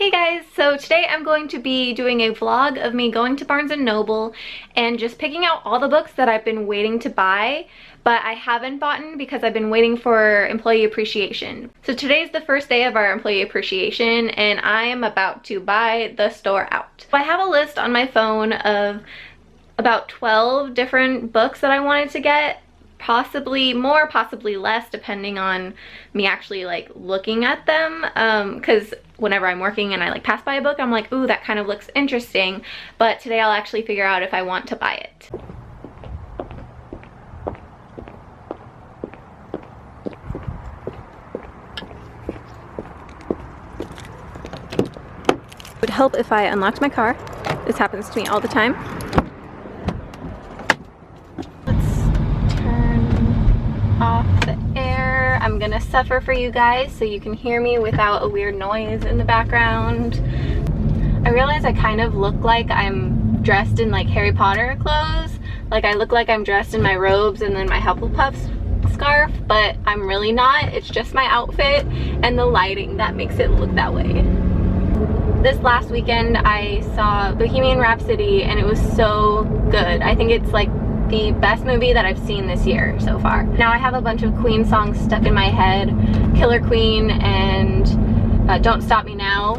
Hey guys, so today I'm going to be doing a vlog of me going to Barnes & Noble and just picking out all the books that I've been waiting to buy, but I haven't bought because I've been waiting for employee appreciation. So today's the first day of our employee appreciation and I am about to buy the store out. So I have a list on my phone of about 12 different books that I wanted to get. Possibly more, possibly less, depending on me actually like looking at them, because whenever I'm working and I like pass by a book, I'm like, ooh, that kind of looks interesting, but today I'll actually figure out if I want to buy it. It would help if I unlocked my car. This happens to me all the time. Off the air. I'm gonna suffer for you guys so you can hear me without a weird noise in the background. I realize I kind of look like I'm dressed in like Harry Potter clothes. Like I look like I'm dressed in my robes and then my Hufflepuff scarf, but I'm really not. It's just my outfit and the lighting that makes it look that way. This last weekend I saw Bohemian Rhapsody and it was so good. I think it's like the best movie that I've seen this year so far. Now I have a bunch of Queen songs stuck in my head. Killer Queen and Don't Stop Me Now.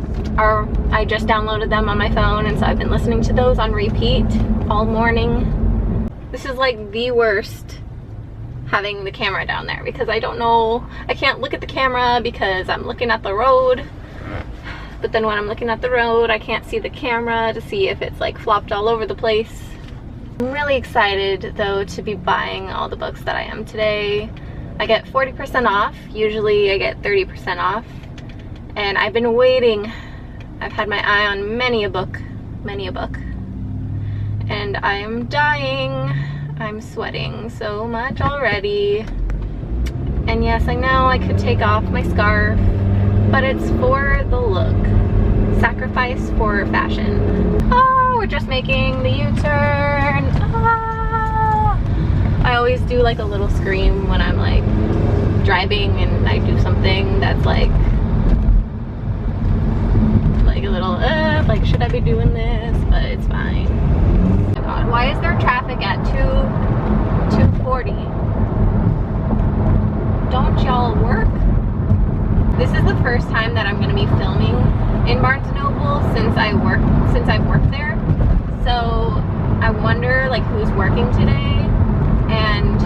I just downloaded them on my phone and so I've been listening to those on repeat all morning. This is like the worst having the camera down there because I don't know, I can't look at the camera because I'm looking at the road. But then when I'm looking at the road, I can't see the camera to see if it's like flopped all over the place. I'm really excited though to be buying all the books that I am today. I get 40% off. Usually I get 30% off. And I've been waiting. I've had my eye on many a book. And I am dying. I'm sweating so much already. And yes, I know I could take off my scarf, but it's for the look. Sacrifice for fashion. Oh, we're just making the U-turn. Ah. I always do like a little scream when I'm like driving and I do something that's like a little, like should I be doing this? But it's fine. Oh my God, why is there traffic at 2:40? Don't y'all work? This is the first time that I'm going to be filming in Barnes & Noble since I've worked there. So I wonder like who's working today, and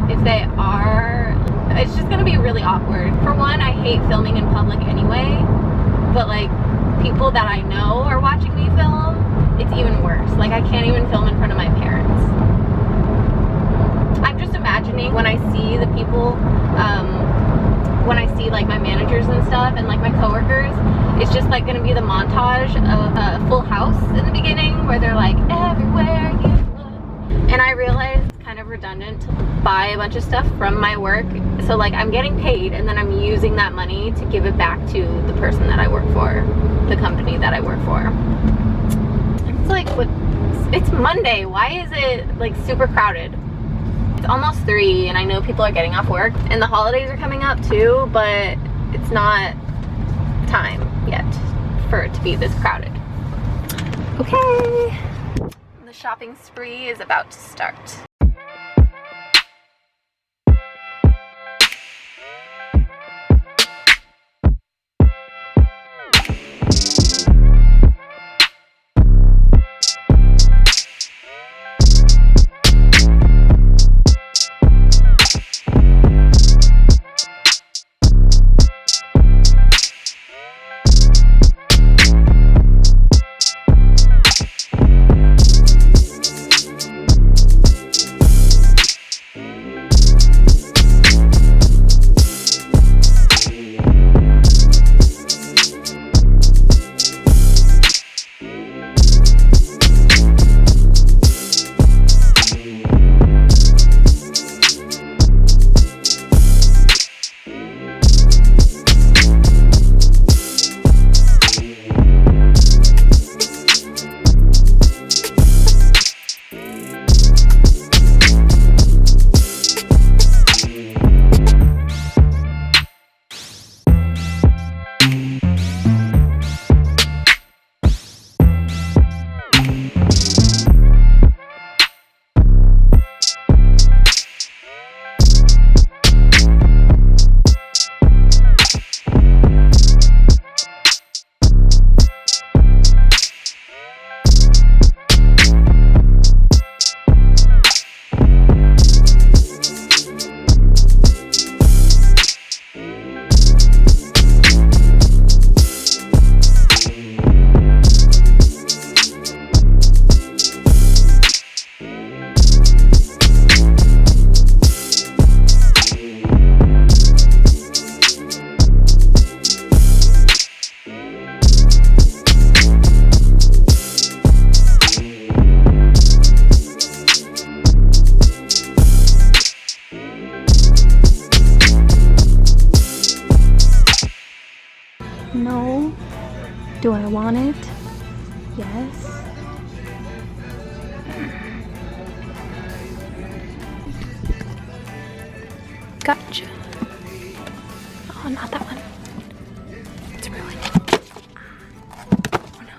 if they are, it's just going to be really awkward. For one, I hate filming in public anyway, but like people that I know are watching me film, it's even worse. Like I can't even film in front of my parents. I'm just imagining when I see the people, when I see like my managers and stuff and like my coworkers, it's just like gonna be the montage of Full House in the beginning where they're like, everywhere you look. And I realize it's kind of redundant to buy a bunch of stuff from my work. So like I'm getting paid and then I'm using that money to give it back to the person that I work for, the company that I work for. It's like, it's Monday. Why is it like super crowded? It's almost 3 and I know people are getting off work and the holidays are coming up too, but it's not time yet for it to be this crowded. Okay, the shopping spree is about to start. Do I want it? Yes. Gotcha. Oh, not that one. It's really. Oh no.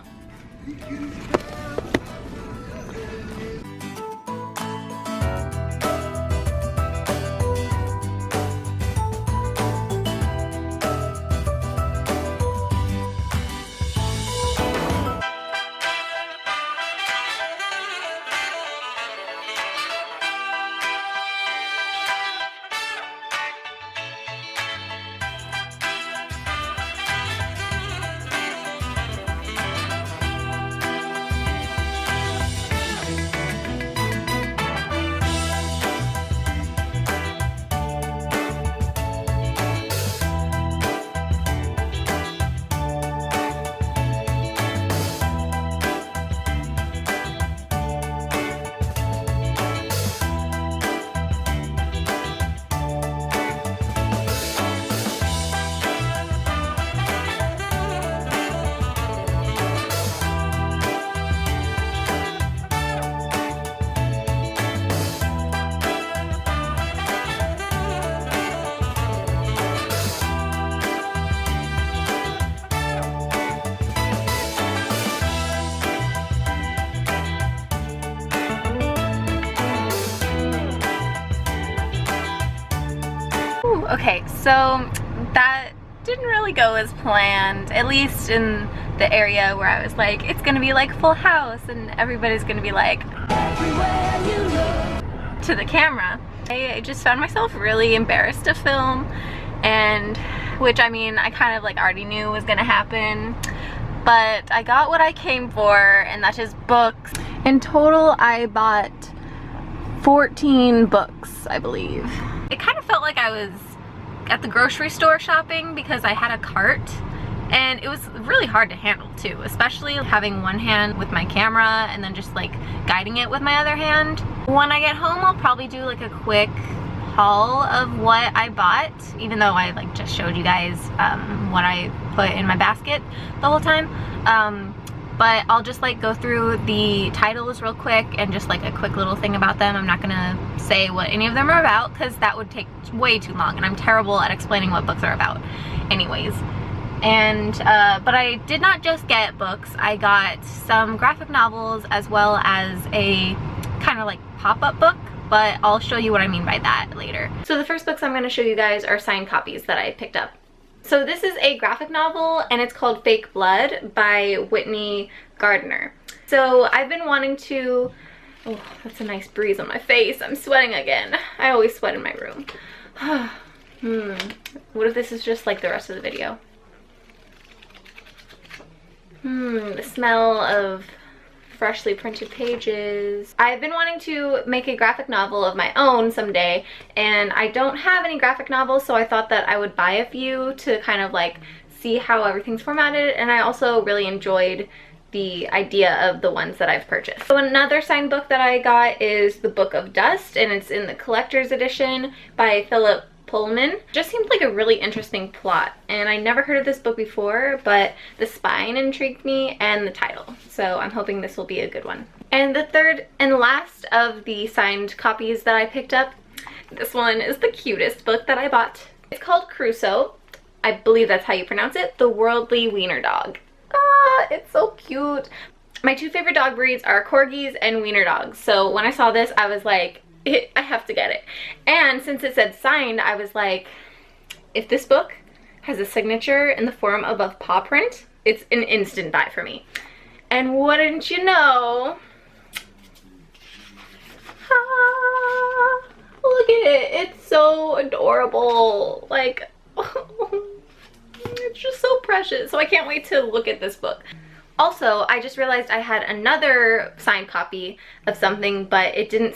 Okay, so that didn't really go as planned, at least in the area where I was like, it's gonna be like Full House and everybody's gonna be like to the camera. I just found myself really embarrassed to film, and which, I mean, I kind of like already knew was gonna happen, but I got what I came for, and that's just books. In total, I bought 14 books, I believe. It kind of felt like I was at the grocery store shopping because I had a cart, and it was really hard to handle too, especially having one hand with my camera and then just like guiding it with my other hand. When I get home, I'll probably do like a quick haul of what I bought, even though I like just showed you guys what I put in my basket the whole time. But I'll just like go through the titles real quick and just like a quick little thing about them. I'm not gonna say what any of them are about because that would take way too long, and I'm terrible at explaining what books are about anyways. And but I did not just get books. I got some graphic novels as well as a kind of like pop-up book, but I'll show you what I mean by that later. So the first books I'm going to show you guys are signed copies that I picked up. So this is a graphic novel, and it's called Fake Blood by Whitney Gardner. So I've been wanting to, oh, that's a nice breeze on my face. I'm sweating again. I always sweat in my room. What if this is just like the rest of the video? The smell of freshly printed pages. I've been wanting to make a graphic novel of my own someday, and I don't have any graphic novels, so I thought that I would buy a few to kind of like see how everything's formatted, and I also really enjoyed the idea of the ones that I've purchased. So another signed book that I got is The Book of Dust, and it's in the collector's edition by Philip Pullman. Just seemed like a really interesting plot, and I never heard of this book before, but the spine intrigued me and the title, so I'm hoping this will be a good one. And the third and last of the signed copies that I picked up, this one is the cutest book that I bought. It's called Crusoe. I believe that's how you pronounce it. The Worldly Wiener Dog. Ah, it's so cute. My two favorite dog breeds are corgis and wiener dogs, so when I saw this I was like, I have to get it. And since it said signed, I was like, if this book has a signature in the form of a paw print, it's an instant buy for me. And wouldn't you know, look at it, it's so adorable. Like, it's just so precious. So I can't wait to look at this book. Also, I just realized I had another signed copy of something, but it didn't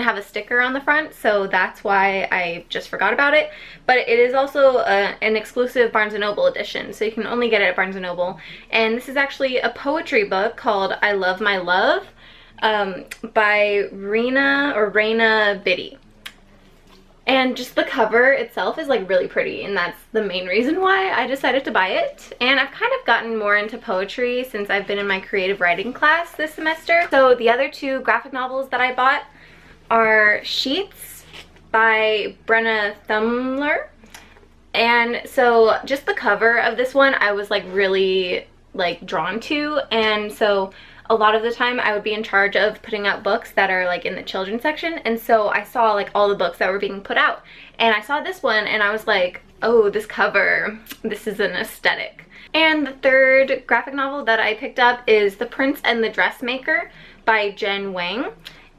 have a sticker on the front, so that's why I just forgot about it. But it is also an exclusive Barnes & Noble edition, so you can only get it at Barnes & Noble. And this is actually a poetry book called I Love My Love by Raina Biddy. And just the cover itself is like really pretty, and that's the main reason why I decided to buy it. And I've kind of gotten more into poetry since I've been in my creative writing class this semester. So the other two graphic novels that I bought are Sheets by Brenna Thumler. And so just the cover of this one I was like really like drawn to, and so a lot of the time I would be in charge of putting out books that are like in the children's section, and so I saw like all the books that were being put out, and I saw this one and I was like, oh, this cover, this is an aesthetic. And the third graphic novel that I picked up is The Prince and the Dressmaker by Jen Wang,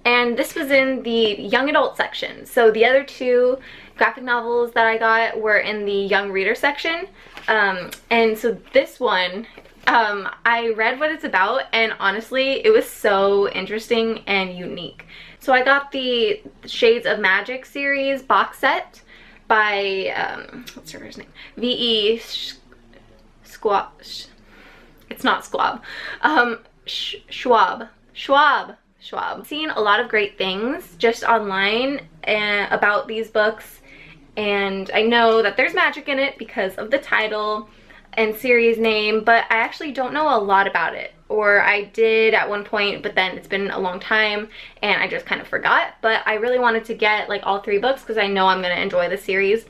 and this was in the young adult section. So the other two graphic novels that I got were in the young reader section, and so this one, I read what it's about, and honestly it was so interesting and unique. So I got the Shades of Magic series box set by what's her first name, V.E. Squab, it's not Squab, Schwab. I've seen a lot of great things just online about these books, and I know that there's magic in it because of the title and series name, but I actually don't know a lot about it, or I did at one point, but then it's been a long time and I just kind of forgot. But I really wanted to get like all three books because I know I'm gonna enjoy the series,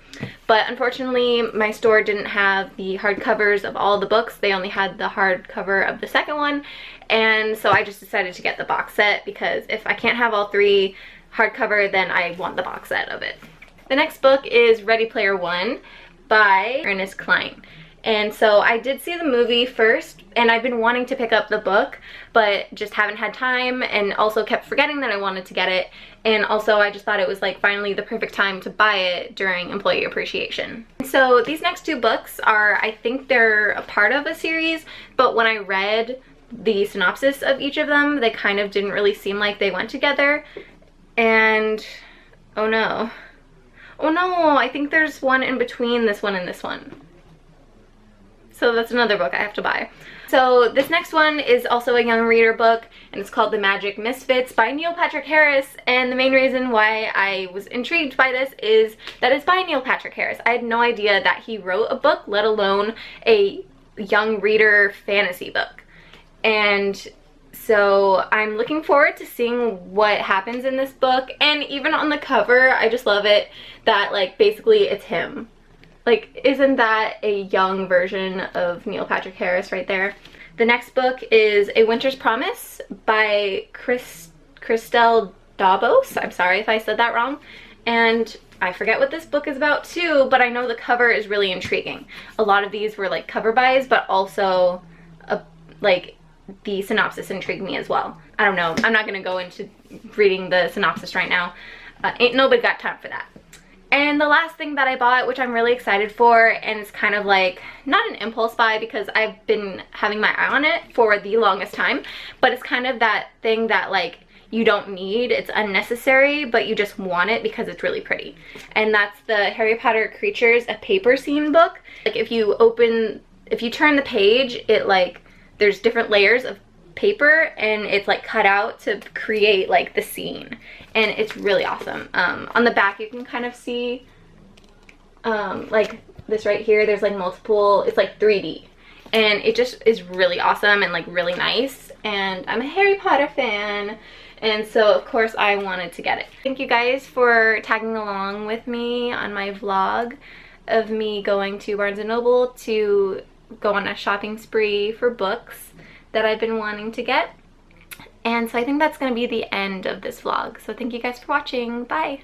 but unfortunately my store didn't have the hardcovers of all the books. They only had the hardcover of the second one, and so I just decided to get the box set because if I can't have all three hardcover, then I want the box set of it. The next book is Ready Player One by Ernest Cline. And so I did see the movie first, and I've been wanting to pick up the book, but just haven't had time, and also kept forgetting that I wanted to get it. And also I just thought it was like finally the perfect time to buy it during Employee Appreciation. So these next two books are, I think they're a part of a series, but when I read the synopsis of each of them, they kind of didn't really seem like they went together. And oh no, I think there's one in between this one and this one. So that's another book I have to buy. So this next one is also a young reader book, and it's called The Magic Misfits by Neil Patrick Harris. And the main reason why I was intrigued by this is that it's by Neil Patrick Harris. I had no idea that he wrote a book, let alone a young reader fantasy book. And so I'm looking forward to seeing what happens in this book. And even on the cover, I just love it that like basically it's him. Like, isn't that a young version of Neil Patrick Harris right there? The next book is A Winter's Promise by Christelle Dabos. I'm sorry if I said that wrong. And I forget what this book is about too, but I know the cover is really intriguing. A lot of these were like cover buys, but also like the synopsis intrigued me as well. I don't know. I'm not gonna go into reading the synopsis right now. Ain't nobody got time for that. And the last thing that I bought, which I'm really excited for, and it's kind of like, not an impulse buy because I've been having my eye on it for the longest time, but it's kind of that thing that like you don't need, it's unnecessary, but you just want it because it's really pretty. And that's the Harry Potter Creatures, a Paper Scene book. Like if you turn the page, it like, there's different layers of paper and it's like cut out to create like the scene, and it's really awesome. On the back you can kind of see like this right here, there's like multiple, it's like 3D, and it just is really awesome and like really nice, and I'm a Harry Potter fan, and so of course I wanted to get it. Thank you guys for tagging along with me on my vlog of me going to Barnes & Noble to go on a shopping spree for books that I've been wanting to get. And so I think that's going to be the end of this vlog. So thank you guys for watching. Bye!